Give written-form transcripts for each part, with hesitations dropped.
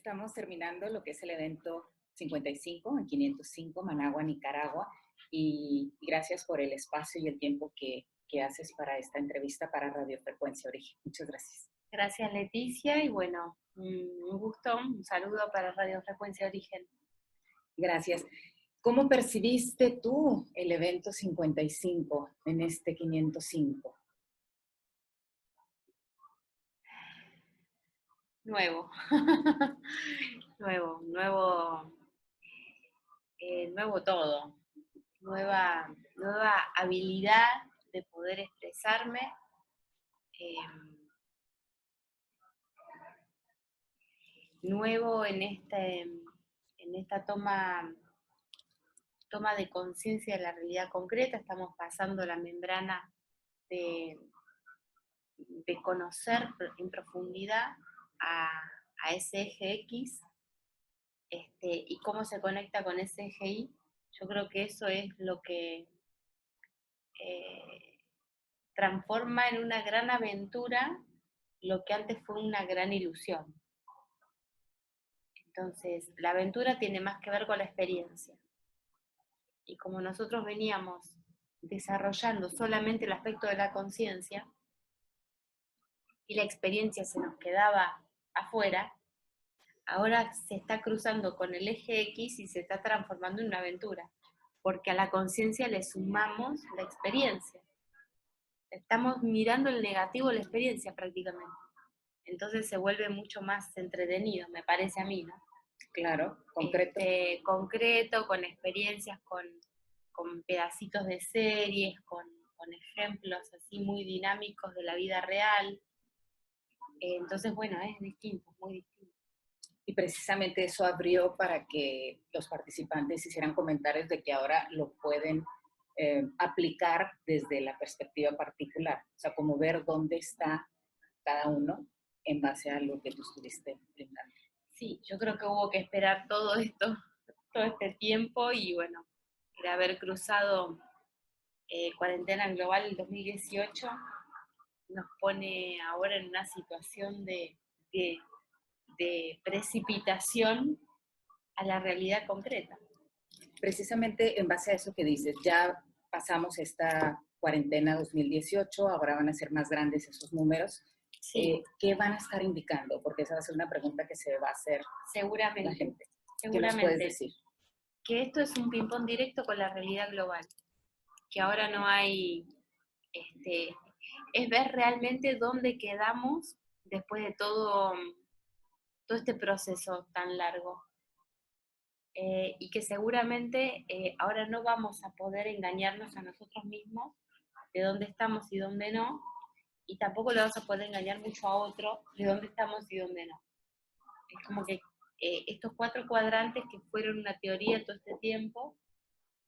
estamos terminando lo que es el evento 55 en 505 Managua, Nicaragua, y gracias por el espacio y el tiempo que haces para esta entrevista para Radio Frecuencia Origen. Muchas gracias. Gracias, Leticia, y bueno, un gusto, un saludo para Radio Frecuencia Origen. Gracias. ¿Cómo percibiste tú el evento 55 en este 505? Nuevo, nuevo todo, nueva habilidad de poder expresarme, nuevo en esta toma de conciencia de la realidad concreta. Estamos pasando la membrana de conocer en profundidad a ese eje X, y cómo se conecta con ese eje Y. Yo creo que eso es lo que transforma en una gran aventura lo que antes fue una gran ilusión. Entonces, la aventura tiene más que ver con la experiencia. Y como nosotros veníamos desarrollando solamente el aspecto de la conciencia, y la experiencia se nos quedaba afuera, ahora se está cruzando con el eje X y se está transformando en una aventura, porque a la conciencia le sumamos la experiencia. Estamos mirando el negativo de la experiencia prácticamente. Entonces se vuelve mucho más entretenido, me parece a mí, ¿no? Claro, concreto. Concreto, con experiencias, con pedacitos de series, con ejemplos así muy dinámicos de la vida real. Entonces, bueno, es distinto, muy distinto. Y precisamente eso abrió para que los participantes hicieran comentarios de que ahora lo pueden aplicar desde la perspectiva particular. O sea, como ver dónde está cada uno en base a lo que tú estuviste brindando. Sí, yo creo que hubo que esperar todo este tiempo, y bueno, el haber cruzado cuarentena global el 2018 nos pone ahora en una situación de precipitación a la realidad concreta. Precisamente en base a eso que dices, ya pasamos esta cuarentena 2018, ahora van a ser más grandes esos números. Sí. ¿Qué van a estar indicando? Porque esa va a ser una pregunta que se va a hacer seguramente, la gente. seguramente. ¿Qué nos puedes decir? Que esto es un ping-pong directo con la realidad global, que ahora no hay, es ver realmente dónde quedamos después de todo este proceso tan largo. Y que seguramente ahora no vamos a poder engañarnos a nosotros mismos de dónde estamos y dónde no, y tampoco le vamos a poder engañar mucho a otro de dónde estamos y dónde no. Es como que estos 4 cuadrantes que fueron una teoría todo este tiempo,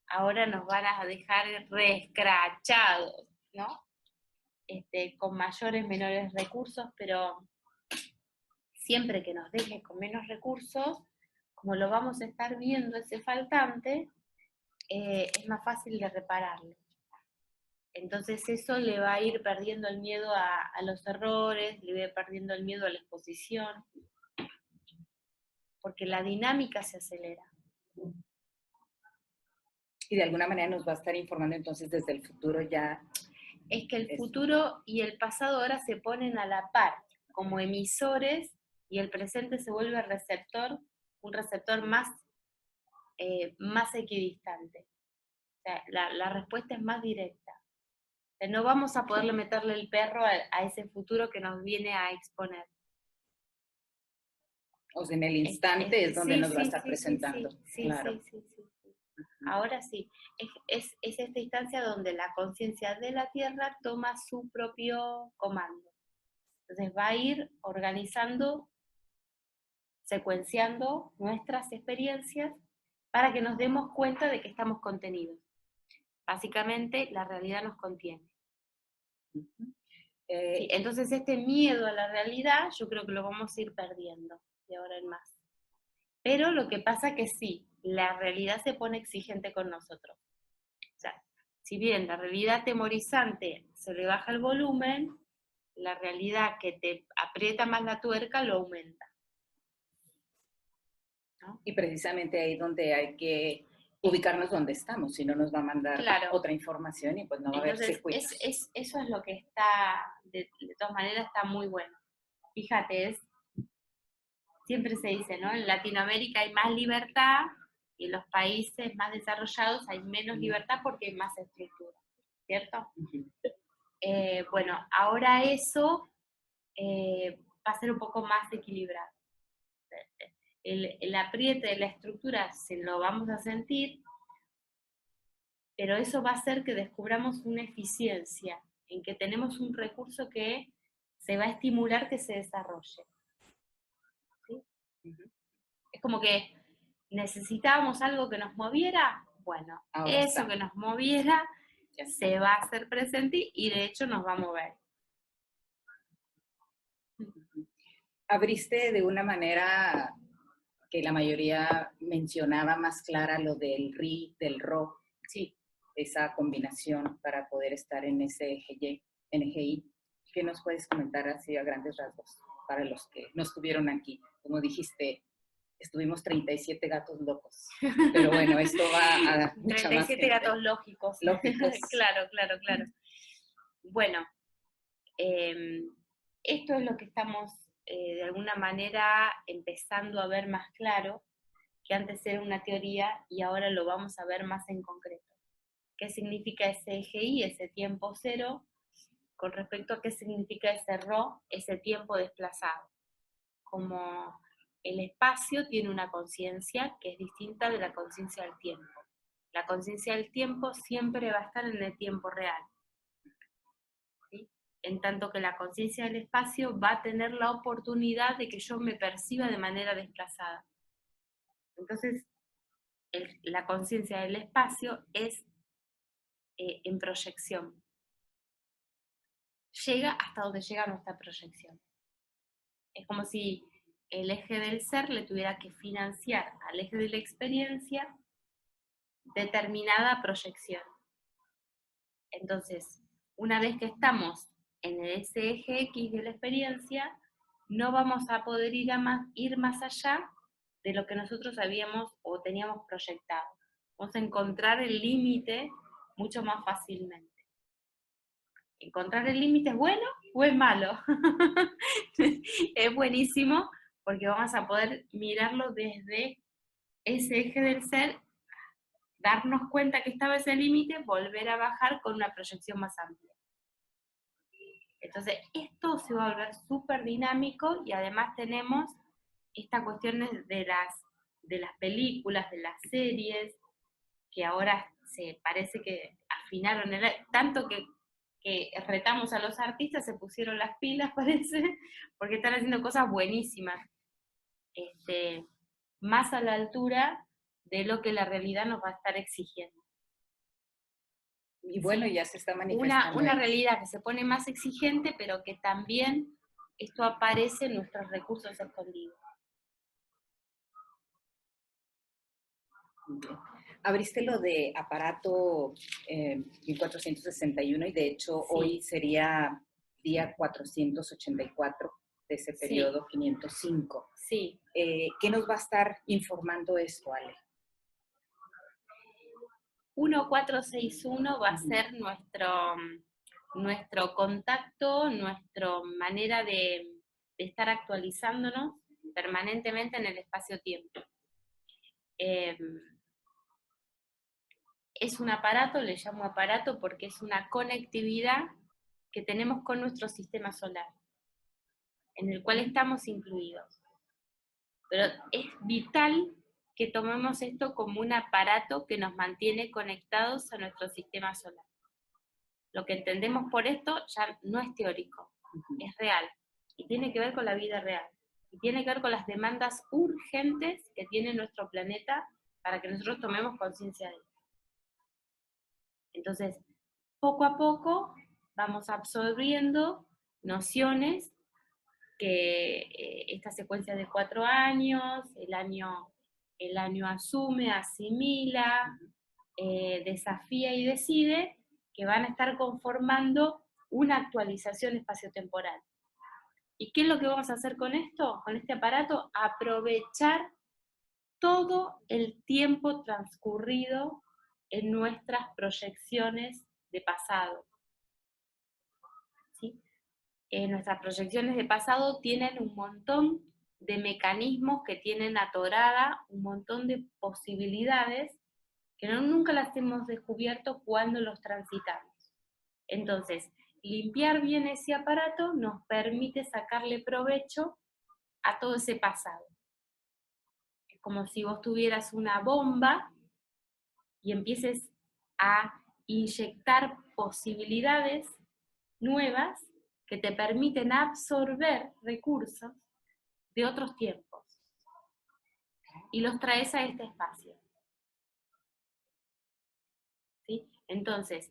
ahora nos van a dejar reescrachados, ¿no? Con mayores, menores recursos, pero siempre que nos deje con menos recursos, como lo vamos a estar viendo ese faltante, es más fácil de repararlo. Entonces eso le va a ir perdiendo el miedo a los errores, le va a ir perdiendo el miedo a la exposición, porque la dinámica se acelera. Y de alguna manera nos va a estar informando entonces desde el futuro ya. Es que el futuro y el pasado ahora se ponen a la par, como emisores, y el presente se vuelve receptor, un receptor más equidistante. O sea, la respuesta es más directa. O sea, no vamos a poderle meterle el perro a ese futuro que nos viene a exponer. O sea, en el instante es donde sí, nos va a estar presentando. Sí, claro. Sí. Ahora sí, es esta instancia donde la conciencia de la Tierra toma su propio comando. Entonces va a ir organizando, secuenciando nuestras experiencias para que nos demos cuenta de que estamos contenidos. Básicamente, la realidad nos contiene. Sí, entonces este miedo a la realidad yo creo que lo vamos a ir perdiendo de ahora en más. Pero lo que pasa que sí, la realidad se pone exigente con nosotros. O sea, si bien la realidad atemorizante se le baja el volumen, la realidad que te aprieta más la tuerca lo aumenta. ¿no? Y precisamente ahí donde hay que ubicarnos donde estamos, si no nos va a mandar Claro. otra información y pues no va a haber Entonces, circuitos. eso es lo que está, de todas maneras, está muy bueno. Fíjate, siempre se dice, ¿no? En Latinoamérica hay más libertad y en los países más desarrollados hay menos libertad porque hay más estructura, ¿cierto? Bueno, ahora eso va a ser un poco más equilibrado. El apriete de la estructura se lo vamos a sentir, pero eso va a hacer que descubramos una eficiencia, en que tenemos un recurso que se va a estimular que se desarrolle. ¿Sí? Es como que necesitábamos algo que nos moviera, bueno, Ahora eso está. que nos moviera Ya está. se va a hacer presente y de hecho nos va a mover. Abriste de una manera que la mayoría mencionaba más clara lo del RI, del RO, Sí. esa combinación para poder estar en ese NGI. ¿Qué nos puedes comentar así a grandes rasgos para los que no estuvieron aquí? Como dijiste, estuvimos 37 gatos locos, pero bueno, esto va a mucha más 37 gente. gatos lógicos. Lógicos. Claro. Bueno, esto es lo que estamos de alguna manera empezando a ver más claro, que antes era una teoría y ahora lo vamos a ver más en concreto. ¿Qué significa ese EGI, ese tiempo cero, con respecto a qué significa ese RO, ese tiempo desplazado? Como el espacio tiene una conciencia que es distinta de la conciencia del tiempo. La conciencia del tiempo siempre va a estar en el tiempo real, ¿sí? En tanto que la conciencia del espacio va a tener la oportunidad de que yo me perciba de manera desplazada. Entonces, la conciencia del espacio es en proyección. Llega hasta donde llega nuestra proyección. Es como si el eje del ser le tuviera que financiar al eje de la experiencia determinada proyección. Entonces, una vez que estamos en ese eje X de la experiencia, no vamos a poder ir más allá de lo que nosotros habíamos o teníamos proyectado. Vamos a encontrar el límite mucho más fácilmente. ¿Encontrar el límite es bueno o es malo? Es buenísimo porque vamos a poder mirarlo desde ese eje del ser, darnos cuenta que estaba ese límite, volver a bajar con una proyección más amplia. Entonces, esto se va a volver súper dinámico y además tenemos estas cuestiones de las películas, de las series, que ahora se parece que afinaron, tanto que retamos a los artistas, se pusieron las pilas, parece, porque están haciendo cosas buenísimas, más a la altura de lo que la realidad nos va a estar exigiendo. Y bueno, Sí, ya se está manifestando. una realidad que se pone más exigente, pero que también esto aparece en nuestros recursos escondidos. Abriste lo de aparato 1461 y de hecho Sí. Hoy sería día 484 de ese periodo, sí. 505. Sí. ¿Qué nos va a estar informando esto, Ale? 1461 va a ser nuestro contacto, nuestra manera de estar actualizándonos permanentemente en el espacio-tiempo. Es un aparato, le llamo aparato porque es una conectividad que tenemos con nuestro sistema solar, en el cual estamos incluidos. Pero es vital que tomemos esto como un aparato que nos mantiene conectados a nuestro sistema solar. Lo que entendemos por esto ya no es teórico, es real, y tiene que ver con la vida real, y tiene que ver con las demandas urgentes que tiene nuestro planeta para que nosotros tomemos conciencia de ello. Entonces, poco a poco vamos absorbiendo nociones que esta secuencia de 4 años, el año asume, asimila, desafía y decide, que van a estar conformando una actualización espaciotemporal. ¿Y qué es lo que vamos a hacer con esto? Con este aparato, aprovechar todo el tiempo transcurrido en nuestras proyecciones de pasado, ¿sí? Nuestras proyecciones de pasado tienen un montón de mecanismos que tienen atorada un montón de posibilidades que nunca las hemos descubierto cuando los transitamos. Entonces, limpiar bien ese aparato nos permite sacarle provecho a todo ese pasado. Es como si vos tuvieras una bomba y empieces a inyectar posibilidades nuevas que te permiten absorber recursos de otros tiempos y los traes a este espacio, ¿sí? Entonces,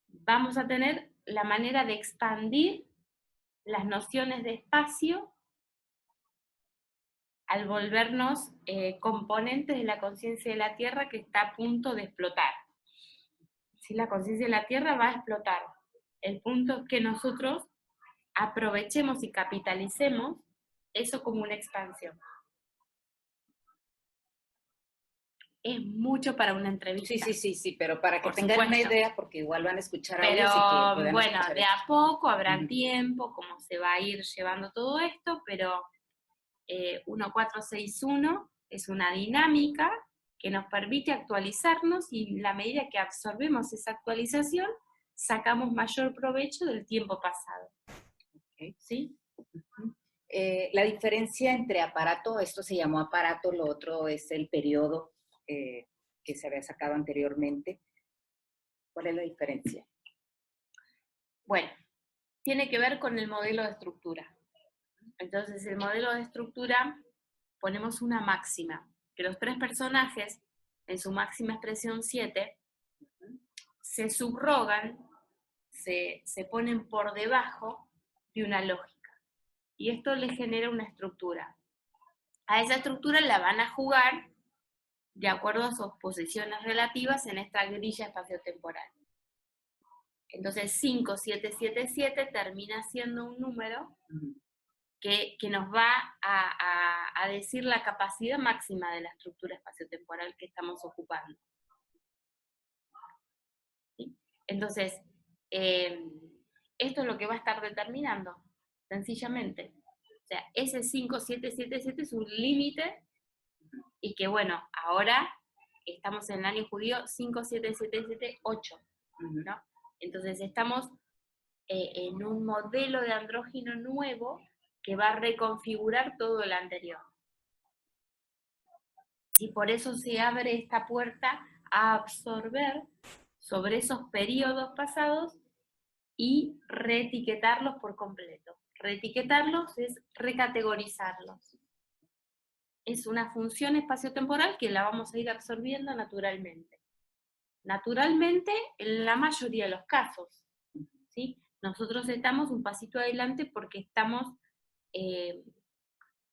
vamos a tener la manera de expandir las nociones de espacio al volvernos componentes de la conciencia de la Tierra que está a punto de explotar. Si la conciencia de la Tierra va a explotar, el punto es que nosotros aprovechemos y capitalicemos eso como una expansión. Es mucho para una entrevista. Sí, pero para que Por tengan una supuesto. idea, porque igual van a escuchar Pero audios y que puedan bueno, escuchar de esto. a poco habrá tiempo, cómo se va a ir llevando todo esto, pero 1461 es una dinámica que nos permite actualizarnos y en la medida que absorbemos esa actualización, sacamos mayor provecho del tiempo pasado. Okay. ¿Sí? La diferencia entre aparato, esto se llamó aparato, lo otro es el periodo que se había sacado anteriormente. ¿Cuál es la diferencia? Bueno, tiene que ver con el modelo de estructura. Entonces, el modelo de estructura, ponemos una máxima, que los tres personajes, en su máxima expresión 7, se subrogan, se ponen por debajo de una lógica. Y esto les genera una estructura. A esa estructura la van a jugar de acuerdo a sus posiciones relativas en esta grilla espaciotemporal. Entonces 5777 termina siendo un número que nos va a decir la capacidad máxima de la estructura espaciotemporal que estamos ocupando. ¿Sí? Entonces, esto es lo que va a estar determinando, sencillamente. O sea, ese 5777 es un límite y que bueno, ahora estamos en el año judío 57778, ¿no? Entonces estamos en un modelo de andrógino nuevo que va a reconfigurar todo lo anterior. Y por eso se abre esta puerta a absorber sobre esos periodos pasados y reetiquetarlos por completo. Reetiquetarlos es recategorizarlos. Es una función espaciotemporal que la vamos a ir absorbiendo naturalmente. Naturalmente, en la mayoría de los casos, ¿sí? Nosotros estamos un pasito adelante porque estamos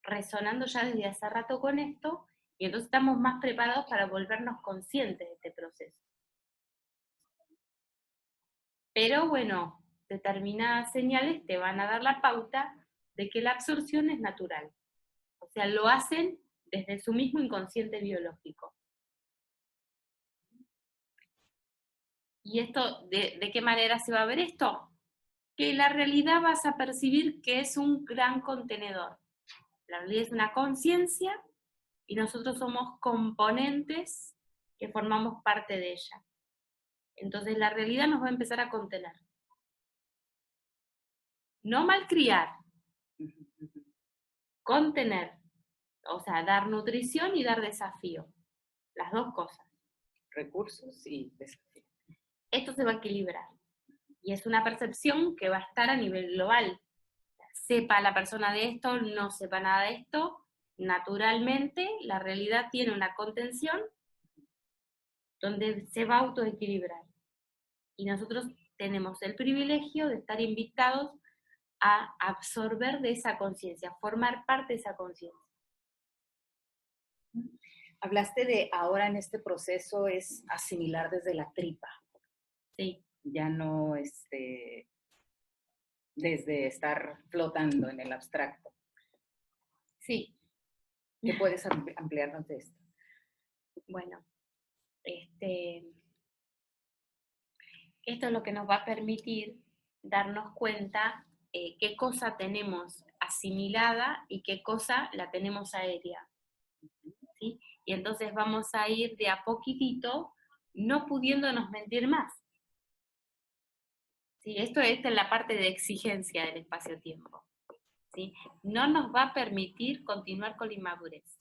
resonando ya desde hace rato con esto y entonces estamos más preparados para volvernos conscientes de este proceso. Pero bueno, determinadas señales te van a dar la pauta de que la absorción es natural. O sea, lo hacen desde su mismo inconsciente biológico. ¿Y esto, de qué manera se va a ver esto? Que la realidad vas a percibir que es un gran contenedor. La realidad es una conciencia y nosotros somos componentes que formamos parte de ella. Entonces la realidad nos va a empezar a contener. No malcriar, contener. O sea, dar nutrición y dar desafío. Las dos cosas. Recursos y desafíos. Esto se va a equilibrar. Y es una percepción que va a estar a nivel global. Sepa la persona de esto, no sepa nada de esto, naturalmente la realidad tiene una contención donde se va a autoequilibrar. Y nosotros tenemos el privilegio de estar invitados a absorber de esa conciencia, formar parte de esa conciencia. Hablaste de ahora en este proceso es asimilar desde la tripa. Sí. Ya no desde estar flotando en el abstracto. Sí. ¿Qué puedes ampliarnos de esto? Bueno, esto es lo que nos va a permitir darnos cuenta qué cosa tenemos asimilada y qué cosa la tenemos aérea, ¿sí? Y entonces vamos a ir de a poquitito no pudiéndonos mentir más. ¿Sí? Esto es en la parte de exigencia del espacio-tiempo, ¿sí? No nos va a permitir continuar con la inmadurez.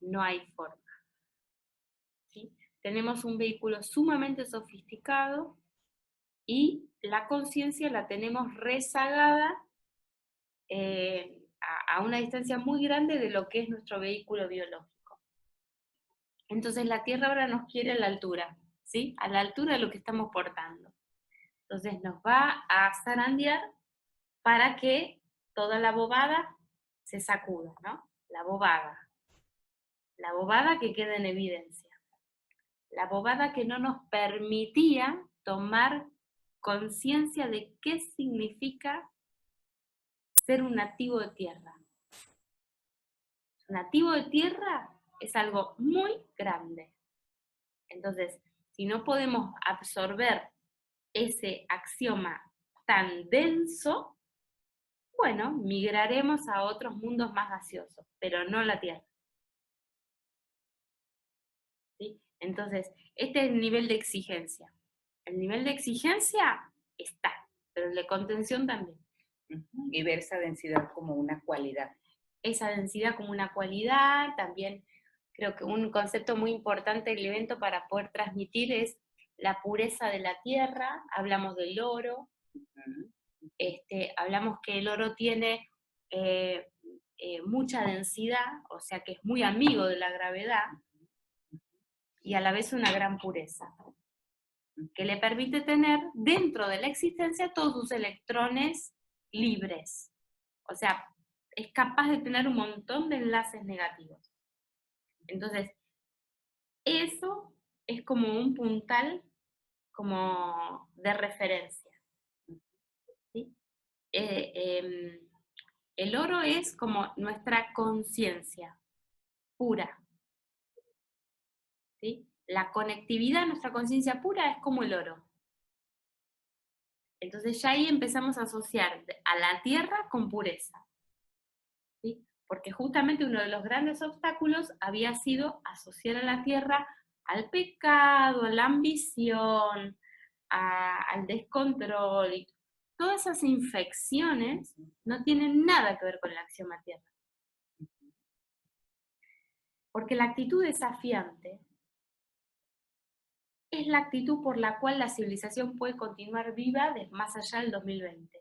No hay forma, ¿sí? Tenemos un vehículo sumamente sofisticado y la conciencia la tenemos rezagada a una distancia muy grande de lo que es nuestro vehículo biológico. Entonces la Tierra ahora nos quiere a la altura, ¿sí? A la altura de lo que estamos portando. Entonces nos va a zarandear para que toda la bobada se sacuda, ¿no? La bobada que queda en evidencia, la bobada que no nos permitía tomar conciencia de qué significa ser un nativo de tierra. Nativo de tierra es algo muy grande. Entonces, si no podemos absorber ese axioma tan denso, bueno, migraremos a otros mundos más gaseosos, pero no la Tierra. ¿Sí? Entonces, este es el nivel de exigencia. El nivel de exigencia está, pero el de contención también. Y ver esa densidad como una cualidad. Esa densidad como una cualidad, también creo que un concepto muy importante del evento para poder transmitir es la pureza de la tierra. Hablamos del oro, hablamos que el oro tiene mucha densidad, o sea que es muy amigo de la gravedad, y a la vez una gran pureza, que le permite tener dentro de la existencia todos sus electrones libres. O sea, es capaz de tener un montón de enlaces negativos. Entonces, eso es como un puntal como de referencia, ¿sí? El oro es como nuestra conciencia pura, ¿sí? La conectividad, nuestra conciencia pura es como el oro. Entonces ya ahí empezamos a asociar a la tierra con pureza, ¿sí? Porque justamente uno de los grandes obstáculos había sido asociar a la tierra al pecado, a la ambición, al descontrol. Y todas esas infecciones no tienen nada que ver con la axioma tierra. Porque la actitud desafiante es la actitud por la cual la civilización puede continuar viva más allá del 2020.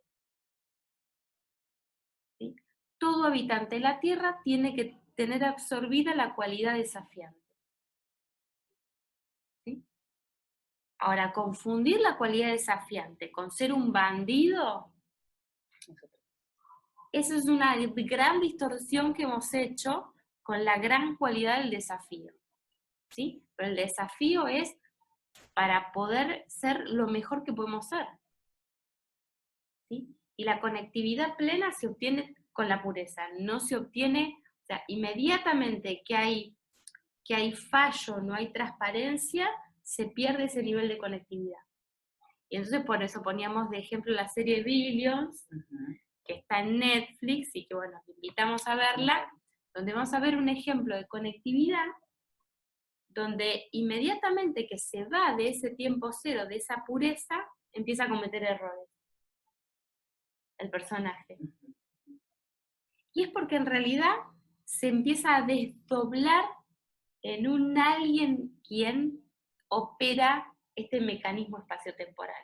¿Sí? Todo habitante de la Tierra tiene que tener absorbida la cualidad desafiante. ¿Sí? Ahora, confundir la cualidad desafiante con ser un bandido, esa es una gran distorsión que hemos hecho con la gran cualidad del desafío. ¿Sí? Pero el desafío es para poder ser lo mejor que podemos ser. ¿Sí? Y la conectividad plena se obtiene con la pureza, no se obtiene, o sea, inmediatamente que hay fallo, no hay transparencia, se pierde ese nivel de conectividad. Y entonces por eso poníamos de ejemplo la serie Billions, que está en Netflix y que bueno, invitamos a verla, donde vamos a ver un ejemplo de conectividad donde inmediatamente que se va de ese tiempo cero, de esa pureza, empieza a cometer errores el personaje. Y es porque en realidad se empieza a desdoblar en un alguien quien opera este mecanismo espaciotemporal.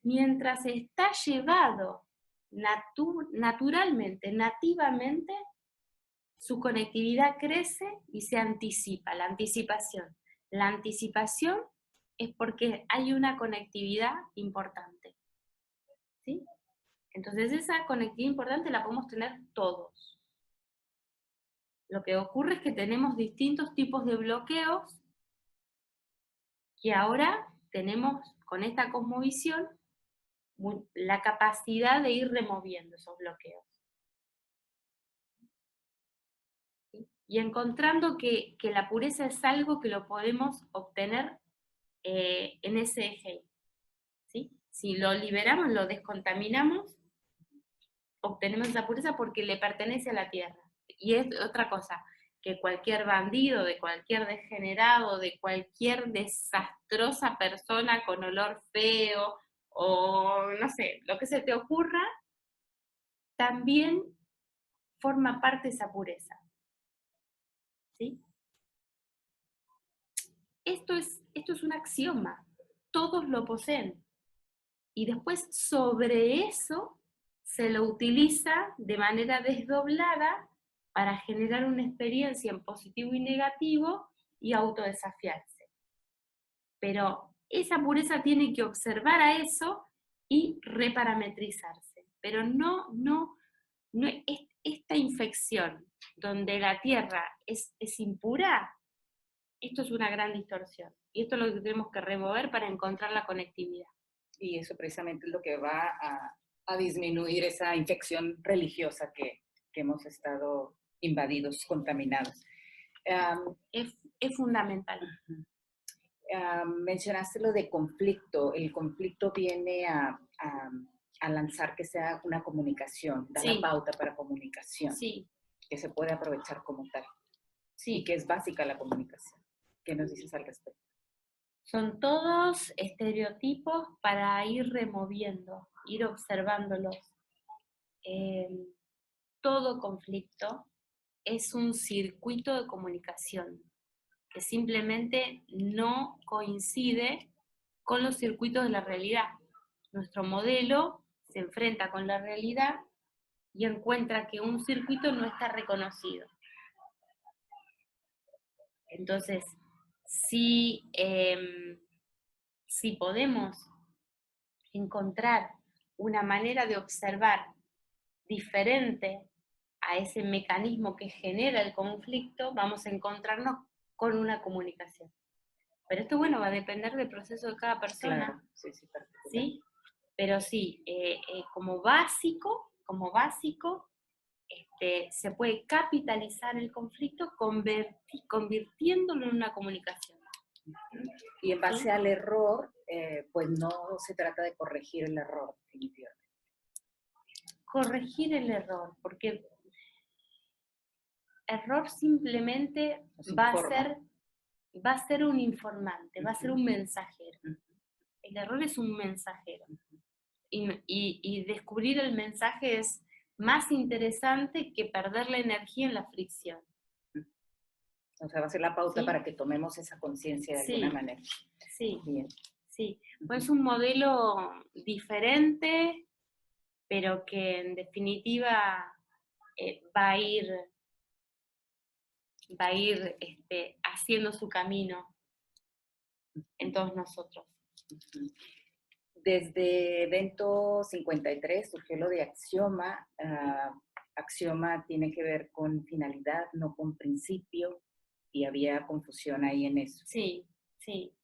Mientras está llevado naturalmente, nativamente, su conectividad crece y se anticipa, la anticipación. La anticipación es porque hay una conectividad importante, ¿sí? Entonces esa conectividad importante la podemos tener todos. Lo que ocurre es que tenemos distintos tipos de bloqueos que ahora tenemos con esta cosmovisión la capacidad de ir removiendo esos bloqueos. ¿sí? Y encontrando que la pureza es algo que lo podemos obtener en ese eje, ¿sí? Si lo liberamos, lo descontaminamos, obtenemos esa pureza porque le pertenece a la tierra. Y es otra cosa, que cualquier bandido, de cualquier degenerado, de cualquier desastrosa persona con olor feo, o no sé, lo que se te ocurra, también forma parte de esa pureza, ¿sí? Esto es un axioma, todos lo poseen. Y después sobre eso se lo utiliza de manera desdoblada para generar una experiencia en positivo y negativo y autodesafiarse. Pero esa pureza tiene que observar a eso y reparametrizarse. Pero no es esta infección donde la tierra es impura, esto es una gran distorsión. Y esto es lo que tenemos que remover para encontrar la conectividad. Y eso precisamente es lo que va a disminuir esa infección religiosa que hemos estado invadidos, contaminados. Es fundamental. Mencionaste lo de conflicto. El conflicto viene a lanzar que sea una comunicación, da Sí. la pauta para comunicación, Sí. que se puede aprovechar como tal. Sí. Y que es básica la comunicación. ¿Qué nos dices al respecto? Son todos estereotipos para ir removiendo, ir observándolos. Todo conflicto es un circuito de comunicación que simplemente no coincide con los circuitos de la realidad. Nuestro modelo se enfrenta con la realidad y encuentra que un circuito no está reconocido. Entonces, si podemos encontrar una manera de observar diferente a ese mecanismo que genera el conflicto, vamos a encontrarnos con una comunicación. Pero esto, bueno, va a depender del proceso de cada persona. Claro, sí, sí, particular. ¿Sí? Pero sí, como básico, se puede capitalizar el conflicto convirtiéndolo en una comunicación. Y en base ¿sí? al error, pues no se trata de corregir el error, definitivamente. Corregir el error, porque error simplemente va a ser un informante, va a ser un mensajero. El error es un mensajero. Y descubrir el mensaje es más interesante que perder la energía en la fricción. O sea, va a ser la pauta ¿sí? para que tomemos esa conciencia de alguna manera. Sí, bien. Sí. Pues es un modelo diferente, pero que en definitiva va a ir haciendo su camino en todos nosotros. Desde Evento 53 surgió lo de Axioma. Axioma tiene que ver con finalidad, no con principio, y había confusión ahí en eso. Sí, sí.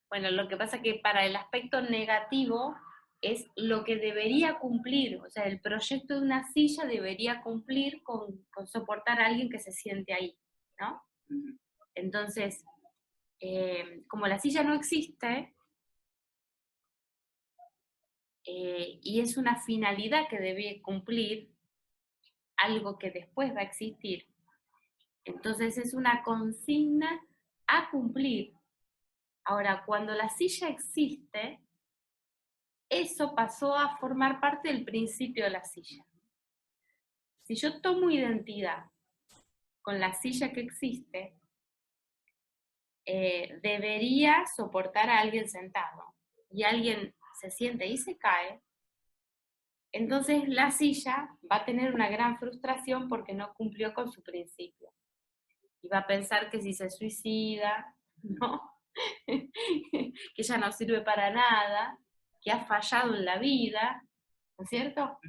Bueno, lo que pasa es que para el aspecto negativo es lo que debería cumplir, o sea, el proyecto de una silla debería cumplir con soportar a alguien que se siente ahí, ¿no? Uh-huh. Entonces, como la silla no existe, y es una finalidad que debe cumplir, algo que después va a existir, entonces es una consigna a cumplir. Ahora, cuando la silla existe, eso pasó a formar parte del principio de la silla. Si yo tomo identidad con la silla que existe, debería soportar a alguien sentado, y alguien se siente y se cae, entonces la silla va a tener una gran frustración porque no cumplió con su principio. Y va a pensar que si se suicida, ¿no? que ya no sirve para nada, que ha fallado en la vida, ¿no es cierto?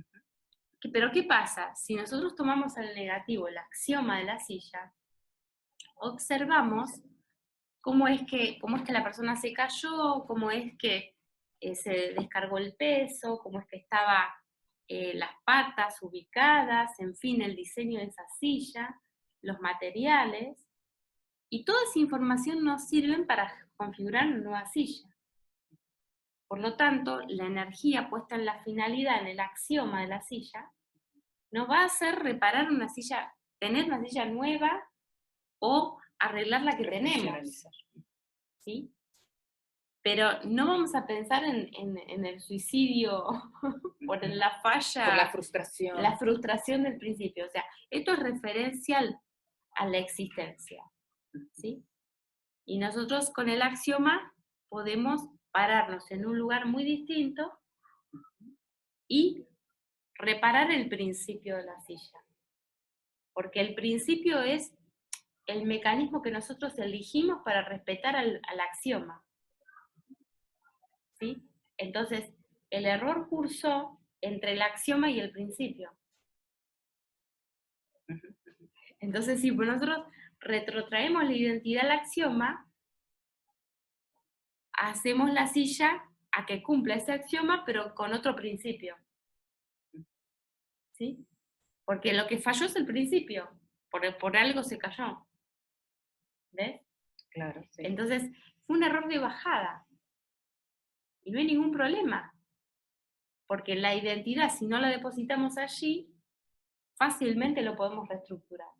Pero ¿qué pasa? Si nosotros tomamos el negativo, el axioma de la silla, observamos cómo es que la persona se cayó, cómo es que se descargó el peso, cómo es que estaban las patas ubicadas, en fin, el diseño de esa silla. los materiales, y toda esa información nos sirve para configurar una nueva silla. Por lo tanto, la energía puesta en la finalidad, en el axioma de la silla, nos va a hacer reparar una silla, tener una silla nueva o arreglar la que tenemos, ¿sí? Pero no vamos a pensar en el suicidio por la falla, por la frustración del principio. O sea, esto es referencial a la existencia, ¿sí? Y nosotros con el axioma podemos pararnos en un lugar muy distinto y reparar el principio de la silla. Porque el principio es el mecanismo que nosotros elegimos para respetar al axioma, ¿sí? Entonces, el error cursó entre el axioma y el principio. Entonces, si nosotros retrotraemos la identidad al axioma, hacemos la silla a que cumpla ese axioma, pero con otro principio, ¿sí? Porque lo que falló es el principio, por algo se cayó, ¿ves? Claro, sí. Entonces, fue un error de bajada, y no hay ningún problema, porque la identidad, si no la depositamos allí, fácilmente lo podemos reestructurar,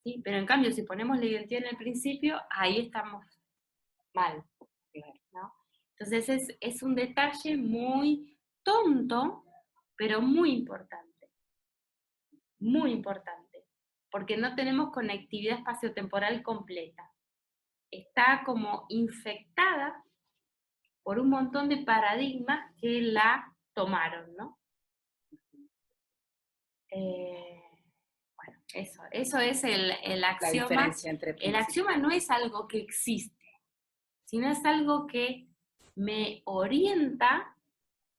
¿sí? Pero en cambio, si ponemos la identidad en el principio, ahí estamos mal, ¿no? Entonces es un detalle muy tonto, pero muy importante, porque no tenemos conectividad espaciotemporal completa. Está como infectada por un montón de paradigmas que la tomaron, ¿no? Bueno, eso es el axioma. La diferencia entre el axioma no es algo que existe, sino es algo que me orienta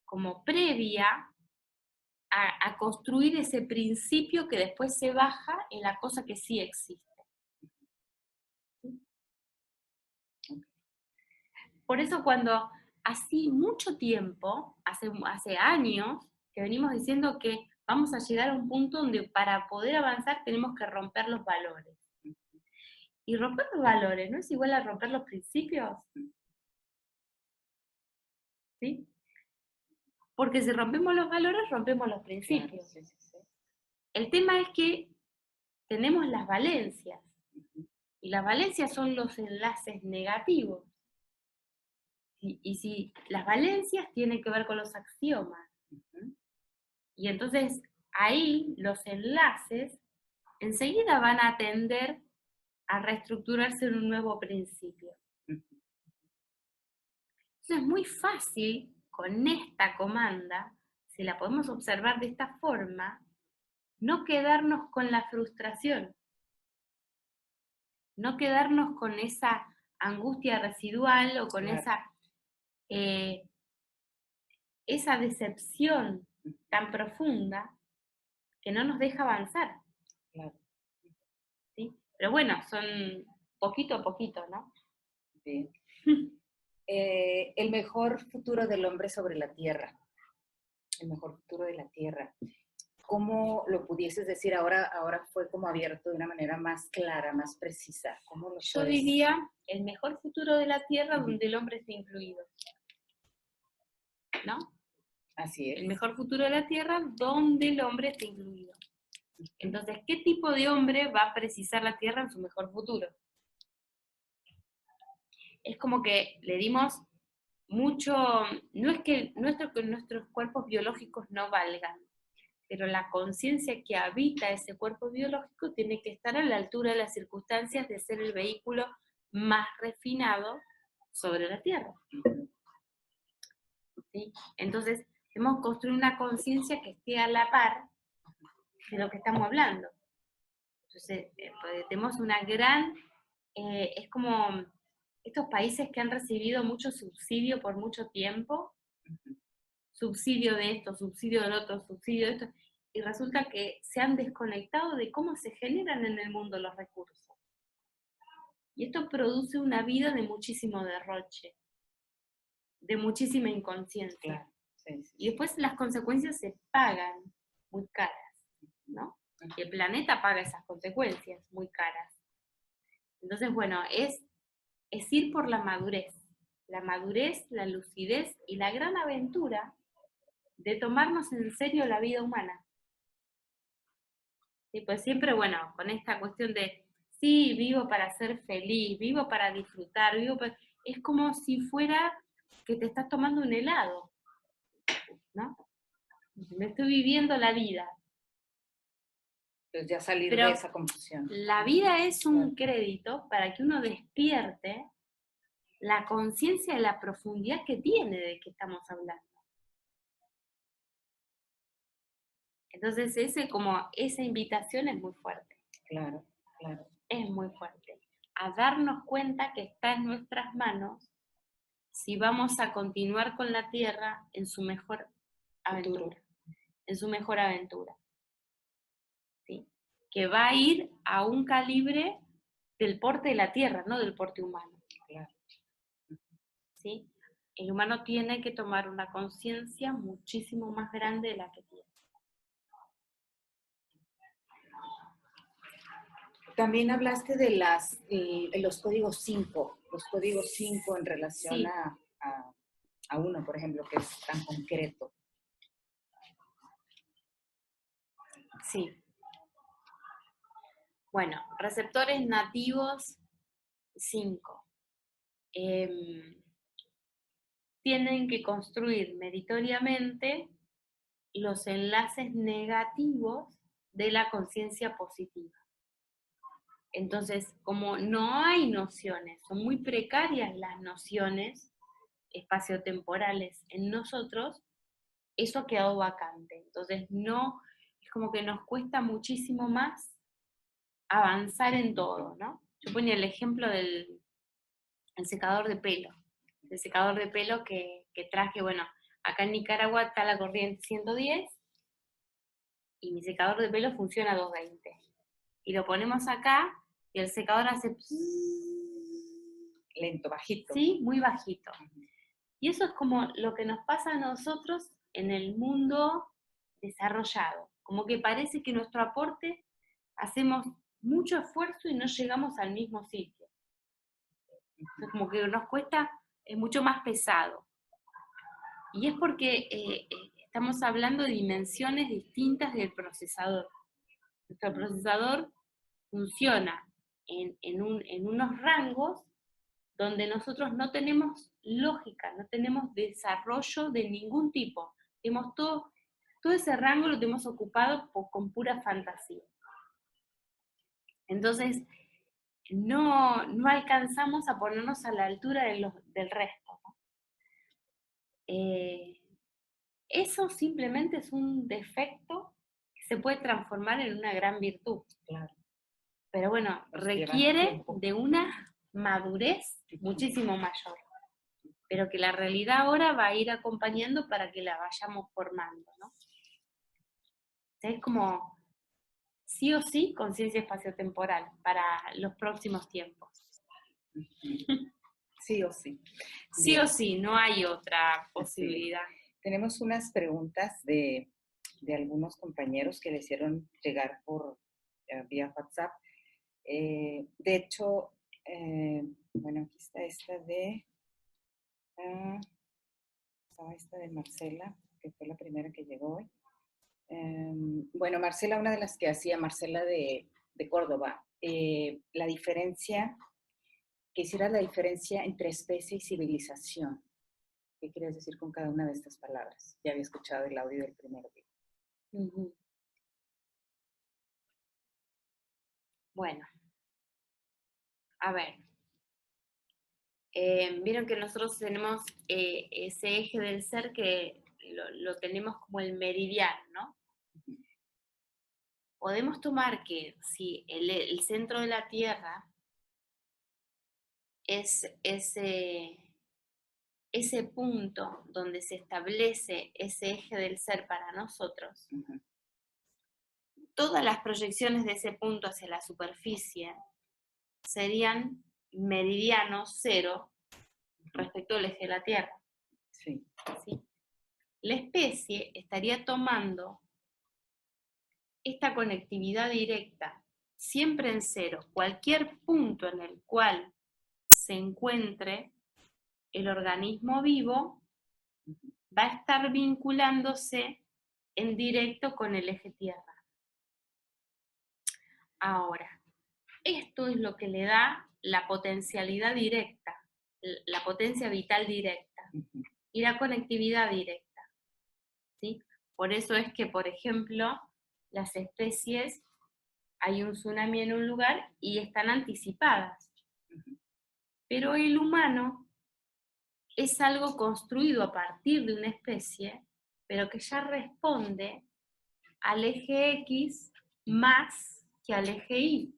como previa a construir ese principio que después se baja en la cosa que sí existe. Por eso cuando así mucho tiempo, hace años, que venimos diciendo que vamos a llegar a un punto donde para poder avanzar tenemos que romper los valores. Y romper los valores, ¿no es igual a romper los principios? ¿Sí? Porque si rompemos los valores, rompemos los principios. Claro, sí. El tema es que tenemos las valencias, y las valencias son los enlaces negativos. Y si las valencias tienen que ver con los axiomas, y entonces ahí los enlaces enseguida van a tender a reestructurarse en un nuevo principio. Entonces es muy fácil con esta comanda, si la podemos observar de esta forma, no quedarnos con la frustración, no quedarnos con esa angustia residual o con esa decepción tan profunda que no nos deja avanzar. Claro. ¿Sí? Pero bueno, son poquito a poquito, ¿no? Bien. El mejor futuro del hombre sobre la Tierra. El mejor futuro de la Tierra. ¿Cómo lo pudieses decir ahora? Ahora fue como abierto de una manera más clara, más precisa. ¿Cómo lo Yo puedes? diría el mejor futuro de la Tierra donde el hombre esté incluido, ¿no? Así es. El mejor futuro de la Tierra donde el hombre esté incluido. Entonces, ¿qué tipo de hombre va a precisar la Tierra en su mejor futuro? Es como que le dimos mucho, no es que nuestros cuerpos biológicos no valgan, pero la conciencia que habita ese cuerpo biológico tiene que estar a la altura de las circunstancias de ser el vehículo más refinado sobre la Tierra. ¿Sí? Entonces, hemos construido una conciencia que esté a la par de lo que estamos hablando. Entonces, tenemos una gran, es como estos países que han recibido mucho subsidio por mucho tiempo, subsidio de esto, subsidio del otro, subsidio de esto, y resulta que se han desconectado de cómo se generan en el mundo los recursos. Y esto produce una vida de muchísimo derroche, de muchísima inconsciencia. Claro. Sí. Y después las consecuencias se pagan muy caras, ¿no? Y el planeta paga esas consecuencias muy caras. Entonces, bueno, es ir por la madurez, la lucidez y la gran aventura de tomarnos en serio la vida humana. Y pues siempre, bueno, con esta cuestión de, sí, vivo para ser feliz, vivo para disfrutar, es como si fuera que te estás tomando un helado, ¿no? Me estoy viviendo la vida. Entonces ya salir Pero de esa confusión. la vida es un crédito para que uno despierte la conciencia de la profundidad que tiene de que estamos hablando. Entonces esa invitación es muy fuerte. Claro, claro. Es muy fuerte. A darnos cuenta que está en nuestras manos si vamos a continuar con la Tierra en su mejor aventura. En su mejor aventura. ¿Sí? Que va a ir a un calibre del porte de la Tierra, no del porte humano. Claro. ¿Sí? El humano tiene que tomar una conciencia muchísimo más grande de la que tiene. También hablaste de los códigos 5, en relación Sí. a uno, por ejemplo, que es tan concreto. Sí. Bueno, receptores nativos 5. Tienen que construir meritoriamente los enlaces negativos de la conciencia positiva. Entonces, como no hay nociones, son muy precarias las nociones espaciotemporales en nosotros, eso ha quedado vacante. Entonces, no, es como que nos cuesta muchísimo más avanzar en todo, ¿no? Yo ponía el ejemplo del secador de pelo. El secador de pelo que traje, bueno, acá en Nicaragua está la corriente 110 y mi secador de pelo funciona a 220. Y lo ponemos acá y el secador hace lento, bajito. Sí, muy bajito. Y eso es como lo que nos pasa a nosotros en el mundo desarrollado. Como que parece que nuestro aporte hacemos mucho esfuerzo y no llegamos al mismo sitio. Entonces, como que nos cuesta, es mucho más pesado. Y es porque estamos hablando de dimensiones distintas del procesador. Nuestro procesador funciona en unos rangos donde nosotros no tenemos lógica, no tenemos desarrollo de ningún tipo. Tenemos todo ese rango lo tenemos ocupado con pura fantasía. Entonces, no alcanzamos a ponernos a la altura del resto, ¿no? Eso simplemente es un defecto que se puede transformar en una gran virtud. Claro. Pero bueno, requiere de una madurez muchísimo mayor, pero que la realidad ahora va a ir acompañando para que la vayamos formando, ¿no? Es como sí o sí conciencia espaciotemporal para los próximos tiempos. Sí o sí. Sí o sí, no hay otra posibilidad. Tenemos unas preguntas de algunos compañeros que le hicieron llegar por vía WhatsApp. De hecho, bueno, aquí está esta de Marcela, que fue la primera que llegó hoy. Bueno, Marcela, una de las que hacía, Marcela de Córdoba, la diferencia, que hiciera la diferencia entre especie y civilización. ¿Qué quieres decir con cada una de estas palabras? Ya había escuchado el audio del primer día. Uh-huh. Bueno, a ver. Vieron que nosotros tenemos ese eje del ser que lo tenemos como el meridiano, ¿no? Podemos tomar que si el centro de la Tierra es ese punto donde se establece ese eje del ser para nosotros, Uh-huh. Todas las proyecciones de ese punto hacia la superficie serían meridiano cero respecto al eje de la Tierra. Sí. ¿Sí? La especie estaría tomando esta conectividad directa, siempre en cero, cualquier punto en el cual se encuentre el organismo vivo, va a estar vinculándose en directo con el eje Tierra. Ahora, esto es lo que le da la potencialidad directa, la potencia vital directa y la conectividad directa, ¿sí? Por eso es que, por ejemplo, las especies, hay un tsunami en un lugar y están anticipadas. Pero el humano es algo construido a partir de una especie, pero que ya responde al eje X más que al eje Y.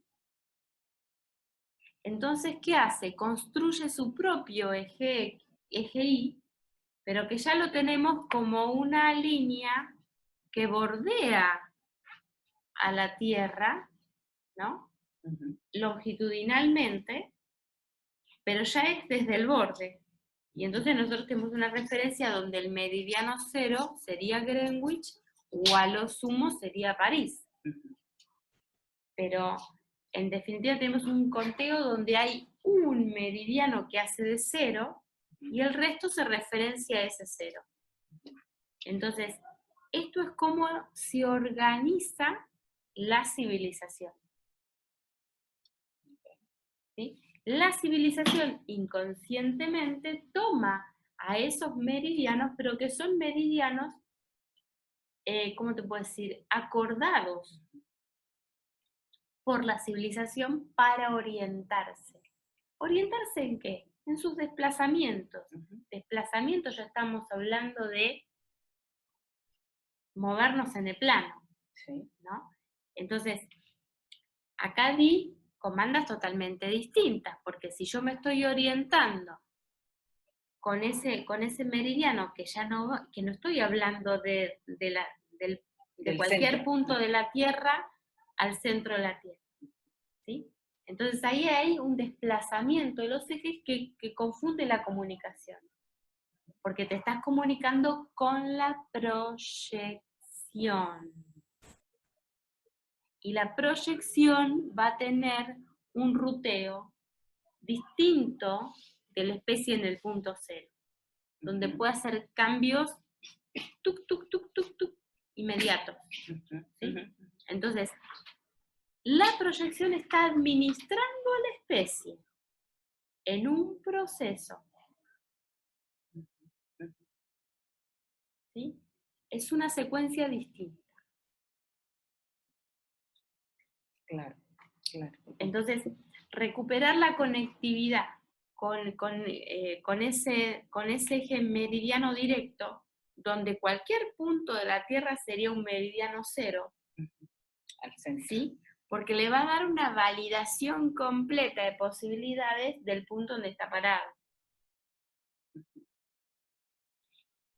Entonces, ¿qué hace? Construye su propio eje Y, pero que ya lo tenemos como una línea que bordea a la Tierra, ¿no? Longitudinalmente, pero ya es desde el borde. Y entonces nosotros tenemos una referencia donde el meridiano cero sería Greenwich o a lo sumo sería París. Pero en definitiva tenemos un conteo donde hay un meridiano que hace de cero y el resto se referencia a ese cero. Entonces, esto es cómo se organiza la civilización. ¿Sí? La civilización inconscientemente toma a esos meridianos, pero que son meridianos, ¿cómo te puedo decir?, acordados por la civilización para orientarse. ¿Orientarse en qué? En sus desplazamientos. Desplazamientos, ya estamos hablando de movernos en el plano, ¿no? Entonces, acá di comandas totalmente distintas, porque si yo me estoy orientando con ese meridiano, que ya no estoy hablando de cualquier centro. punto de la Tierra al centro de la Tierra, ¿sí? Entonces ahí hay un desplazamiento de los ejes que confunde la comunicación, porque te estás comunicando con la proyección. Y la proyección va a tener un ruteo distinto de la especie en el punto cero, donde puede hacer cambios tuk, tuk, tuk, tuk, tuk, inmediatos. ¿Sí? Entonces, la proyección está administrando a la especie en un proceso. ¿Sí? Es una secuencia distinta. Claro, claro. Entonces, recuperar la conectividad con ese eje meridiano directo, donde cualquier punto de la Tierra sería un meridiano cero, ¿sí? Porque le va a dar una validación completa de posibilidades del punto donde está parado.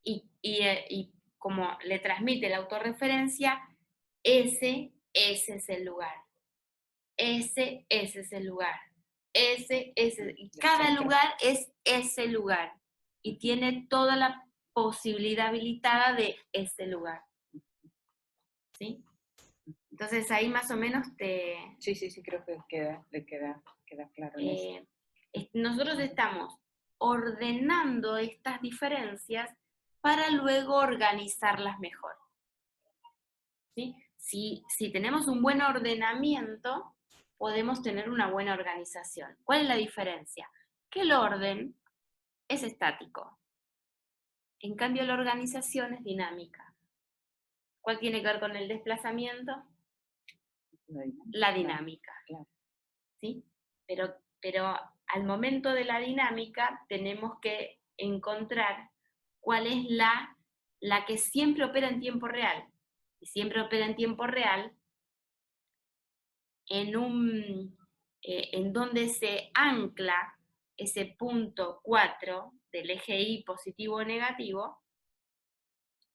Y como le transmite la autorreferencia, ese es el lugar. Ese es el lugar. Y cada lugar es ese lugar. Y tiene toda la posibilidad habilitada de ese lugar. ¿Sí? Entonces ahí más o menos te... Sí, creo que le queda claro. Nosotros estamos ordenando estas diferencias para luego organizarlas mejor. ¿Sí? Si tenemos un buen ordenamiento, podemos tener una buena organización. ¿Cuál es la diferencia? Que el orden es estático. En cambio, la organización es dinámica. ¿Cuál tiene que ver con el desplazamiento? La dinámica. Claro. ¿Sí? Pero al momento de la dinámica tenemos que encontrar cuál es la que siempre opera en tiempo real. Y siempre opera en tiempo real en donde se ancla ese punto 4 del eje Y positivo o negativo,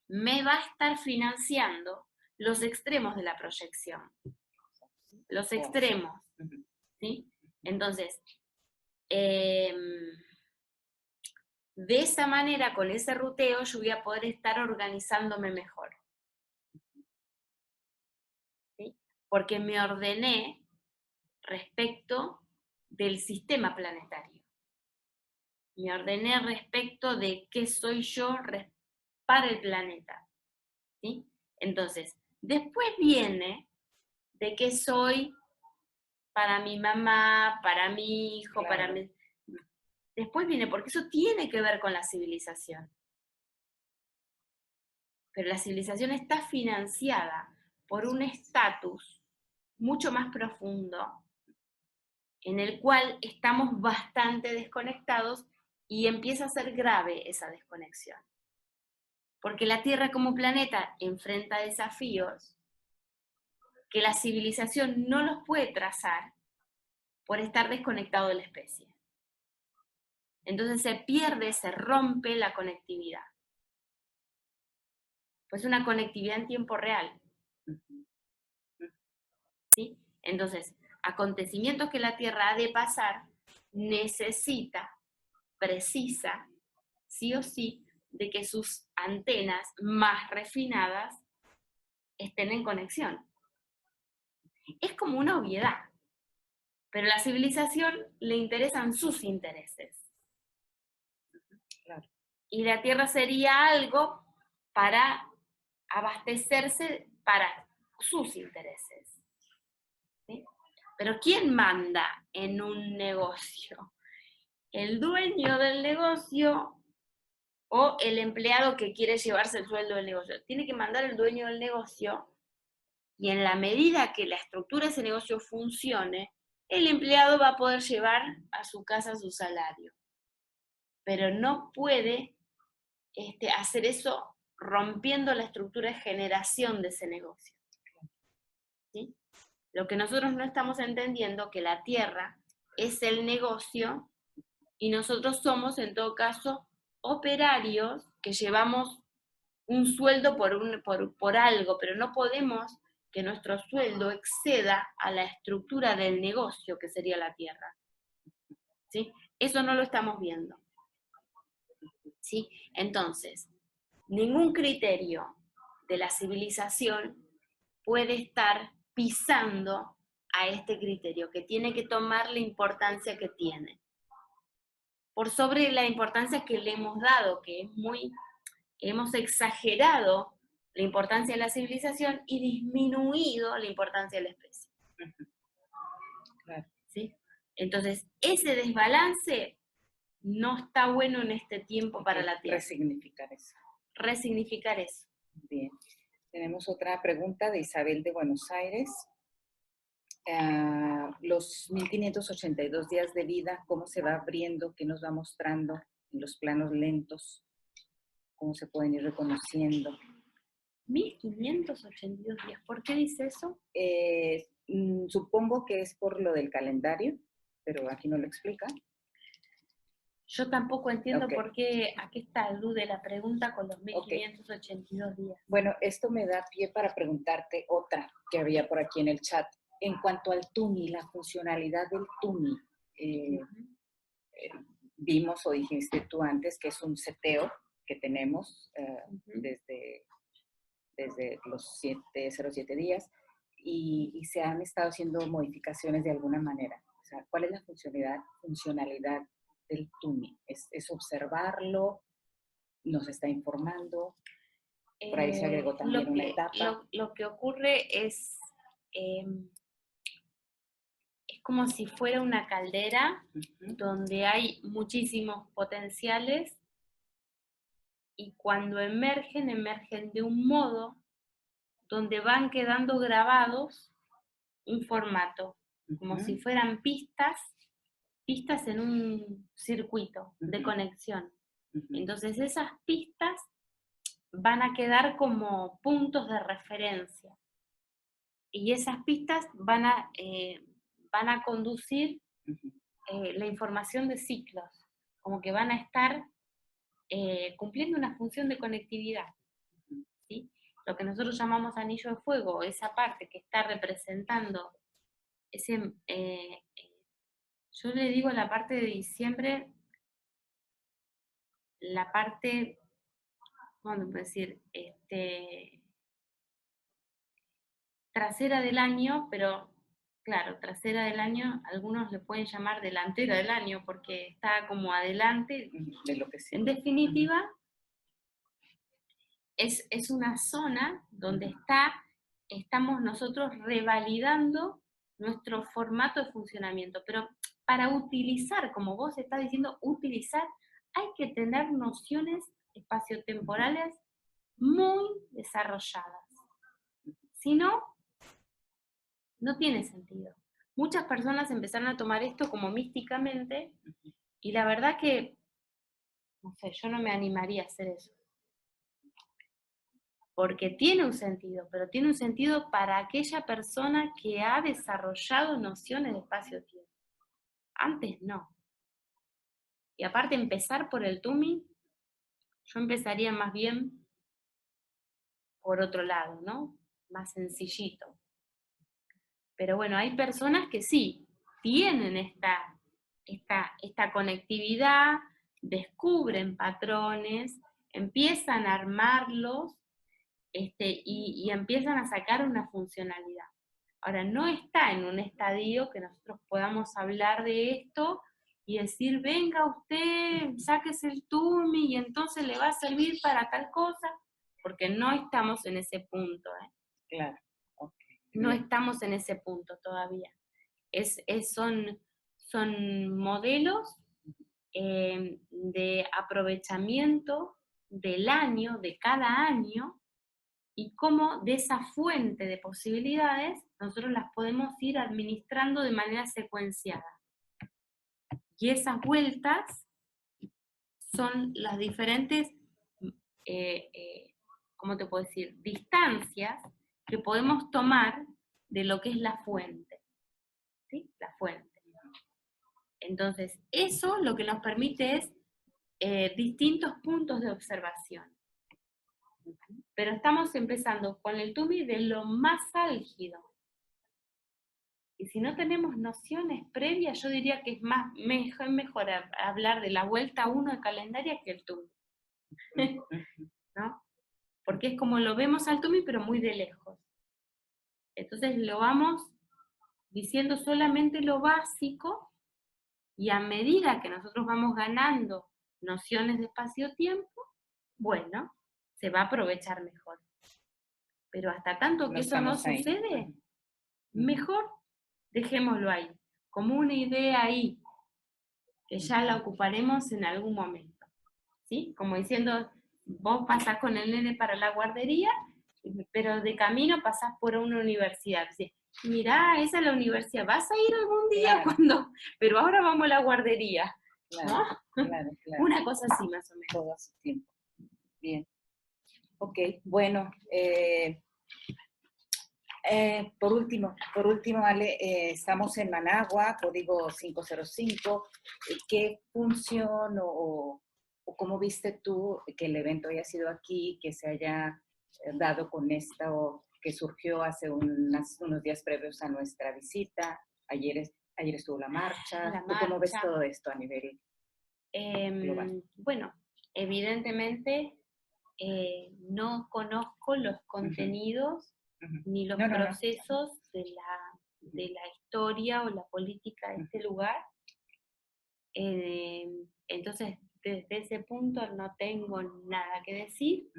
me va a estar financiando los extremos de la proyección. Los extremos. ¿Sí? Entonces, de esa manera, con ese ruteo, yo voy a poder estar organizándome mejor. porque me ordené respecto del sistema planetario. Me ordené respecto de qué soy yo para el planeta, ¿sí? Entonces, después viene de qué soy para mi mamá, para mi hijo, Claro. para mi... Después viene, porque eso tiene que ver con la civilización. Pero la civilización está financiada por un estatus mucho más profundo, en el cual estamos bastante desconectados y empieza a ser grave esa desconexión. Porque la Tierra como planeta enfrenta desafíos que la civilización no los puede trazar por estar desconectado de la especie. Entonces se pierde, se rompe la conectividad. Pues una conectividad en tiempo real, ¿sí? Entonces, acontecimientos que la Tierra ha de pasar, precisa, sí o sí, de que sus antenas más refinadas estén en conexión. Es como una obviedad, pero a la civilización le interesan sus intereses. Claro. Y la Tierra sería algo para abastecerse para sus intereses, ¿sí? Pero ¿quién manda en un negocio? ¿El dueño del negocio o el empleado que quiere llevarse el sueldo del negocio? Tiene que mandar el dueño del negocio, y en la medida que la estructura de ese negocio funcione, el empleado va a poder llevar a su casa su salario. Pero no puede hacer eso rompiendo la estructura de generación de ese negocio, ¿sí? Lo que nosotros no estamos entendiendo, que la tierra es el negocio y nosotros somos, en todo caso, operarios que llevamos un sueldo por algo, pero no podemos que nuestro sueldo exceda a la estructura del negocio, que sería la tierra, ¿sí? Eso no lo estamos viendo, ¿sí? Entonces, ningún criterio de la civilización puede estar pisando a este criterio, que tiene que tomar la importancia que tiene, por sobre la importancia que le hemos dado, que es hemos exagerado la importancia de la civilización y disminuido la importancia de la especie. Claro. ¿Sí? Entonces, ese desbalance no está bueno en este tiempo para la Tierra. Resignificar eso. Resignificar eso. Bien. Tenemos otra pregunta de Isabel de Buenos Aires. Los 1582 días de vida, ¿cómo se va abriendo? ¿Qué nos va mostrando en los planos lentos? ¿Cómo se pueden ir reconociendo? 1582 días. ¿Por qué dice eso? Supongo que es por lo del calendario, pero aquí no lo explica. Yo tampoco entiendo Okay. por qué, a qué está alude la pregunta con los 1582 días. Bueno, esto me da pie para preguntarte otra que había por aquí en el chat. En cuanto al TUNI, la funcionalidad del TUNI, vimos o dijiste tú antes que es un seteo que tenemos desde los 07 días y se han estado haciendo modificaciones de alguna manera. O sea, ¿cuál es la funcionalidad del TUNI? ¿Es observarlo? ¿Nos está informando? Por ahí se agregó también una etapa. Lo que ocurre es como si fuera una caldera donde hay muchísimos potenciales y cuando emergen de un modo donde van quedando grabados un formato, como si fueran pistas en un circuito de conexión. Entonces esas pistas van a quedar como puntos de referencia y esas pistas van a conducir la información de ciclos, como que van a estar cumpliendo una función de conectividad, ¿sí? Lo que nosotros llamamos anillo de fuego, esa parte que está representando ese, yo le digo la parte de diciembre, la parte, ¿cómo puedo decir? trasera del año, pero claro, trasera del año, algunos le pueden llamar delantera del año, porque está como adelante. De lo que sí. En definitiva, es una zona donde estamos nosotros revalidando nuestro formato de funcionamiento, pero para utilizar, como vos estás diciendo, utilizar, hay que tener nociones espaciotemporales muy desarrolladas. Si no, no tiene sentido. Muchas personas empezaron a tomar esto como místicamente y la verdad que, no sé, yo no me animaría a hacer eso. Porque tiene un sentido, pero tiene un sentido para aquella persona que ha desarrollado nociones de espacio-tiempo. Antes no. Y aparte empezar por el Tumi, yo empezaría más bien por otro lado, ¿no? Más sencillito. Pero bueno, hay personas que sí, tienen esta conectividad, descubren patrones, empiezan a armarlos y empiezan a sacar una funcionalidad. Ahora, no está en un estadio que nosotros podamos hablar de esto y decir, venga usted, sáquese el Tumi y entonces le va a servir para tal cosa, porque no estamos en ese punto. Claro. Okay. No estamos en ese punto todavía. Son modelos de aprovechamiento del año, de cada año, y cómo de esa fuente de posibilidades nosotros las podemos ir administrando de manera secuenciada. Y esas vueltas son las diferentes, ¿cómo te puedo decir?, distancias que podemos tomar de lo que es la fuente. ¿Sí? La fuente. Entonces, eso lo que nos permite es distintos puntos de observación. Pero estamos empezando con el Tumi de lo más álgido. Y si no tenemos nociones previas, yo diría que es mejor hablar de la vuelta 1 de calendaria que el Tumi. ¿No? Porque es como lo vemos al Tumi, pero muy de lejos. Entonces lo vamos diciendo solamente lo básico, y a medida que nosotros vamos ganando nociones de espacio-tiempo, bueno, se va a aprovechar mejor. Pero hasta tanto que eso no sucede, mejor dejémoslo ahí, como una idea ahí, que ya la ocuparemos en algún momento. ¿Sí? Como diciendo, vos pasás con el nene para la guardería, pero de camino pasás por una universidad. ¿Sí? Mirá, esa es la universidad, vas a ir algún día cuando, pero ahora vamos a la guardería. Claro, ¿no? claro. Una cosa así más o menos. Todo a su tiempo. Bien. Ok, bueno, por último, Ale, estamos en Managua, código 505. ¿Qué función o cómo viste tú que el evento haya sido aquí, que se haya dado con esto que surgió hace unos días previos a nuestra visita? Ayer estuvo la marcha. ¿Tú cómo ves todo esto a nivel global? Bueno, evidentemente no conozco los contenidos ni los procesos de la historia o la política de este lugar. Entonces, desde ese punto no tengo nada que decir.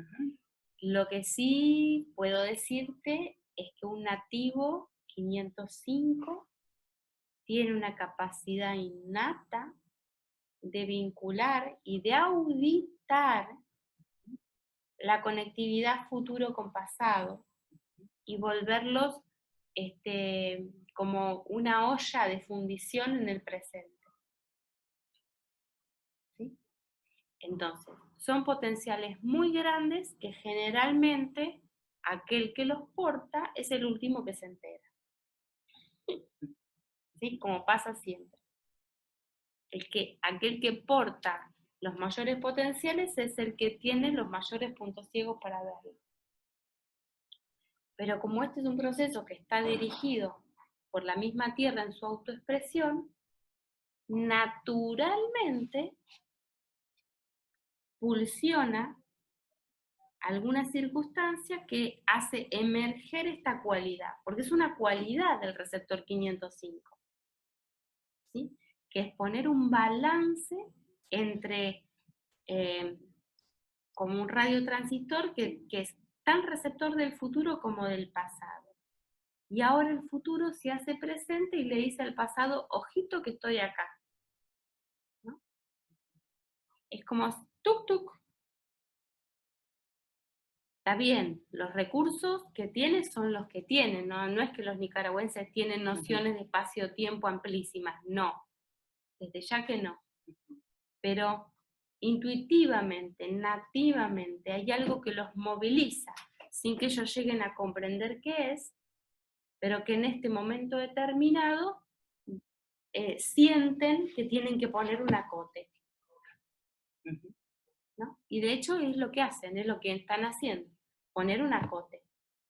Lo que sí puedo decirte es que un nativo 505 tiene una capacidad innata de vincular y de auditar la conectividad futuro con pasado y volverlos como una olla de fundición en el presente. ¿Sí? Entonces, son potenciales muy grandes que generalmente aquel que los porta es el último que se entera. ¿Sí? Como pasa siempre. Aquel que porta los mayores potenciales es el que tiene los mayores puntos ciegos para verlo. Pero como este es un proceso que está dirigido por la misma Tierra en su autoexpresión, naturalmente pulsiona alguna circunstancia que hace emerger esta cualidad, porque es una cualidad del receptor 505, ¿sí? Que es poner un balance entre como un radiotransistor que es tan receptor del futuro como del pasado. Y ahora el futuro se hace presente y le dice al pasado, ojito que estoy acá, ¿no? Es como tuk tuk. Está bien, los recursos que tiene son los que tienen, ¿no? No es que los nicaragüenses tienen nociones de espacio-tiempo amplísimas, no, desde ya que no. Pero intuitivamente, nativamente, hay algo que los moviliza, sin que ellos lleguen a comprender qué es, pero que en este momento determinado sienten que tienen que poner un acote, ¿no? Y de hecho es lo que hacen, es lo que están haciendo, poner un acote.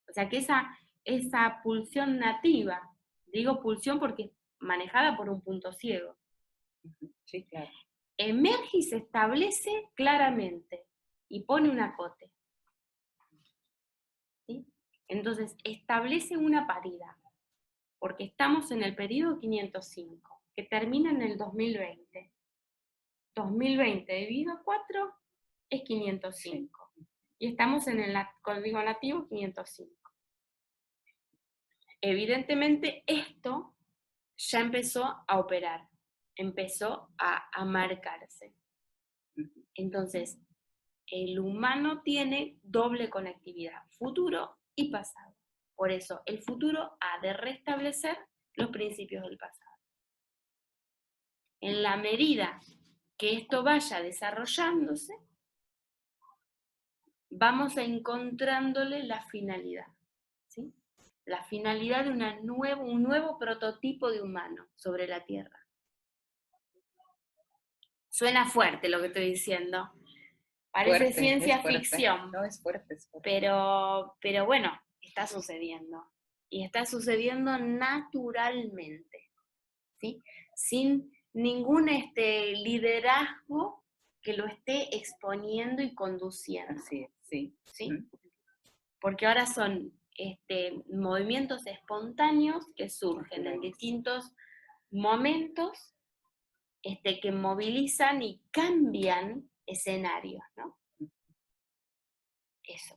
O sea que esa pulsión nativa, digo pulsión porque es manejada por un punto ciego, sí, claro, emerge y se establece claramente y pone un acote, ¿sí? Entonces establece una paridad, porque estamos en el periodo 505, que termina en el 2020. 2020 dividido a 4 es 505. Sí. Y estamos en el código nativo 505. Evidentemente esto ya empezó a operar, empezó a marcarse. Entonces, el humano tiene doble conectividad, futuro y pasado. Por eso, el futuro ha de restablecer los principios del pasado. En la medida que esto vaya desarrollándose, vamos encontrándole la finalidad, ¿sí? La finalidad de un nuevo prototipo de humano sobre la Tierra. Suena fuerte lo que estoy diciendo. Parece fuerte, ciencia ficción. No, es fuerte, es fuerte. Pero bueno, está sucediendo. Y está sucediendo naturalmente, ¿sí? Sin ningún liderazgo que lo esté exponiendo y conduciendo. Así es, sí. ¿Sí? Porque ahora son movimientos espontáneos que surgen en distintos momentos que movilizan y cambian escenarios, ¿no? Eso.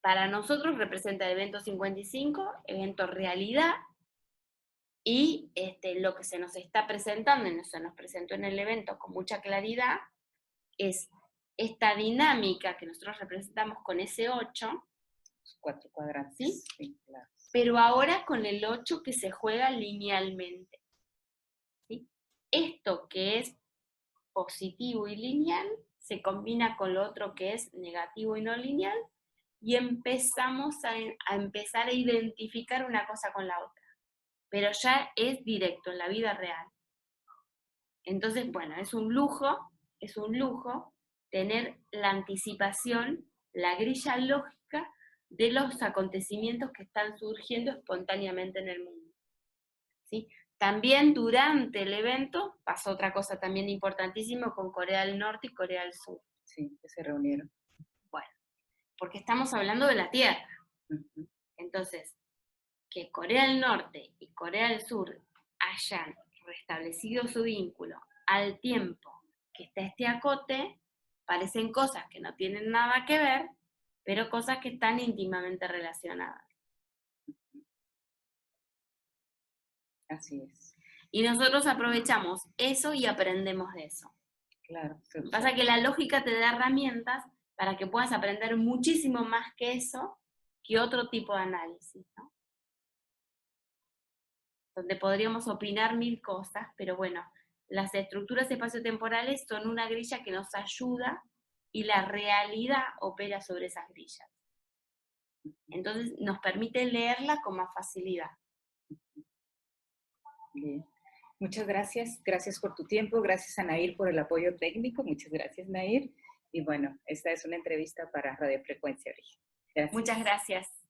Para nosotros representa el evento 55, evento realidad, y lo que se nos está presentando, y se nos presentó en el evento con mucha claridad, es esta dinámica que nosotros representamos con ese 8, 4 cuadrantes. ¿sí? Sí, claro. Pero ahora con el 8 que se juega linealmente, ¿sí? Esto que es positivo y lineal se combina con lo otro que es negativo y no lineal, y empezamos a empezar a identificar una cosa con la otra, pero ya es directo en la vida real. Entonces, bueno, es un lujo tener la anticipación, la grilla lógica de los acontecimientos que están surgiendo espontáneamente en el mundo, ¿sí? También durante el evento pasó otra cosa también importantísima con Corea del Norte y Corea del Sur. Sí, que se reunieron. Bueno, porque estamos hablando de la Tierra. Entonces, que Corea del Norte y Corea del Sur hayan restablecido su vínculo al tiempo que está este acote, parecen cosas que no tienen nada que ver, pero cosas que están íntimamente relacionadas. Así es. Y nosotros aprovechamos eso y aprendemos de eso. Claro. Lo que pasa es que la lógica te da herramientas para que puedas aprender muchísimo más que eso, que otro tipo de análisis, ¿no? Donde podríamos opinar mil cosas, pero bueno, las estructuras espaciotemporales son una grilla que nos ayuda y la realidad opera sobre esas grillas. Entonces nos permite leerla con más facilidad. Bien. Muchas gracias. Gracias por tu tiempo. Gracias a Nair por el apoyo técnico. Muchas gracias, Nair. Y bueno, esta es una entrevista para Radiofrecuencia Origen. Gracias. Muchas gracias.